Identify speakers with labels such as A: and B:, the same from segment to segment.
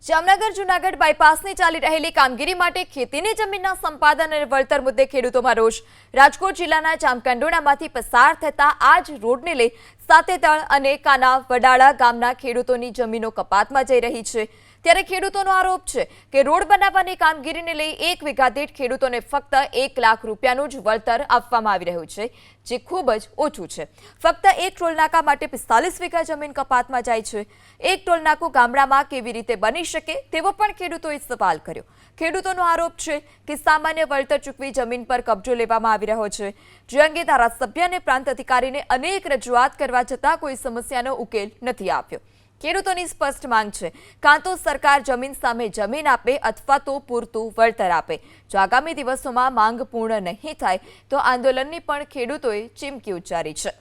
A: જામનગર જૂનાગઢ બાયપાસની ચાલી રહેલી કામગીરી માટે ખેતીની જમીનના સંપાદન અને વળતર મુદ્દે ખેડૂતોમાં રોષ। રાજકોટ જિલ્લાના જામકંડોળામાંથી પસાર થતા આ જ રોડને લઈ સાતેતળ અને કાના વડાળા ગામના ખેડૂતોની જમીનો કપાતમાં જઈ રહી છે। ત્યારે ખેડૂતોનો આરોપ છે કે રોડ બનાવવાની કામગીરીને લઈ 1 વીઘા દીઠ ખેડૂતોને ફક્ત 1 લાખ રૂપિયાનું જ વળતર આપવામાં આવી રહ્યું છે, જે ખૂબ જ ઓછું છે। ફક્ત એક ટોલનાકા માટે 45 વીઘા જમીન કપાતમાં જાય છે। એક ટોલનાકું ગામડામાં કેવી રીતે બની શકે તેવો પણ ખેડૂતોએ સવાલ કર્યો। ખેડૂતોનો આરોપ છે કે સામાન્ય વળતર ચૂકવી જમીન પર કબજો લેવામાં આવી રહ્યો છે, જે અંગે ધારાસભ્ય અને પ્રાંત અધિકારીને અનેક રજૂઆત કરવા છતાં કોઈ સમસ્યાનો ઉકેલ નથી આવ્યો। ખેડૂતોની સ્પષ્ટ માંગ છે કાં તો સરકાર જમીન સામે જમીન આપે અથવા તો પૂરતું વળતર આપે। જો આગામી દિવસોમાં માંગ પૂર્ણ નહીં થાય તો આંદોલનની પણ ખેડૂતોએ ચીમકી ઉચ્ચારી છે।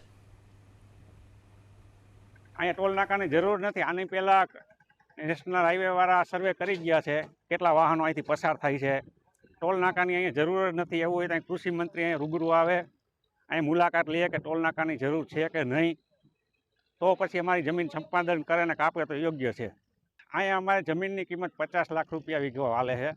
B: અહીંયા ટોલ નાકાની જરૂર નથી। આની પહેલા નેશનલ હાઈવે વાળા સર્વે કરી ગયા છે, કેટલા વાહનો અહીંથી પસાર થાય છે। ટોલ નાકાની અહીંયા જરૂર જ નથી। એવું હોય તો કૃષિ મંત્રી અહીંયા રૂબરૂ આવે, અહીં મુલાકાત લઈએ કે ટોલ નાકાની જરૂર છે કે નહીં, તો પછી અમારી જમીન સંપાદન કરે ને કાપે તો યોગ્ય છે। અહીંયા અમારી જમીનની કિંમત 50 લાખ રૂપિયા વીઘો હાલે છે।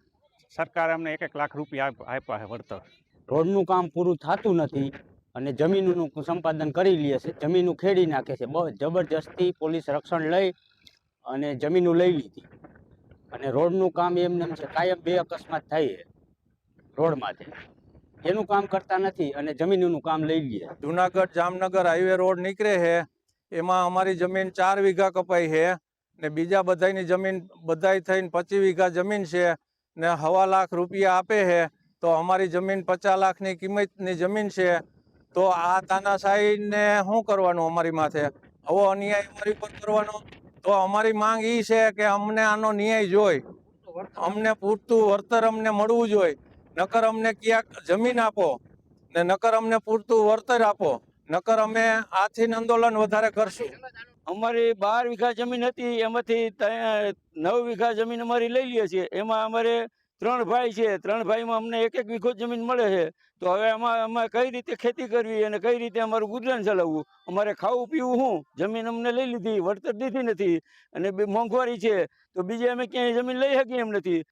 B: સરકારે અમને 1 લાખ રૂપિયા આપ્યા છે વળતર।
C: રોડનું કામ પૂરું થતું નથી અને જમીનનું સંપાદન કરી લે છે, જમીનો ખેડી નાખે છે। બહુ જબરજસ્તી પોલીસ રક્ષણ લઈ અને જમીનો લઈ લીધી અને રોડનું કામ એમને છે, કાયમ 2 અકસ્માત થાય છે રોડમાંથી, એનું કામ કરતા નથી અને જમીનનું કામ લઈ લે।
D: જૂનાગઢ જામનગર હાઈવે રોડ નીકળે છે, એમાં અમારી જમીન 4 વીઘા કપાઈ છે ને બીજા બધાની જમીન બધાય થઈને 25 વીઘા જમીન છે ને 1.5 લાખ રૂપિયા આપે છે, તો અમારી જમીન 50 લાખની કિંમતની જમીન છે। તો આ તાનાશાહીને શું કરવાનું અમારી માથે? આવો અન્યાય અમારી પર કરવાનો? તો અમારી માંગ એ છે કે અમને આનો ન્યાય જોઈ, અમને પૂરતું વળતર અમને મળવું જોઈએ। નકર અમને ક્યાંક જમીન આપો ને નકર અમને પૂરતું વળતર આપો, નકર અમે આથી આંદોલન વધારે કરશું।
E: અમારી 12 વીઘા જમીન હતી, એમાંથી 9 વીઘા જમીન અમારી લઈ લઈએ છીએ। એમાં અમારે 3 ભાઈ છે, 3 ભાઈમાં અમને 1 વીઘો જમીન મળે છે। તો હવે અમે કઈ રીતે ખેતી કરવી અને કઈ રીતે અમારું ગુજરાન ચલાવવું? અમારે ખાવું પીવું શું? જમીન અમને લઈ લીધી, વળતર દીધી નથી અને મોંઘવારી છે, તો બીજે અમે ક્યાંય જમીન લઈ શકીએ એમ નથી।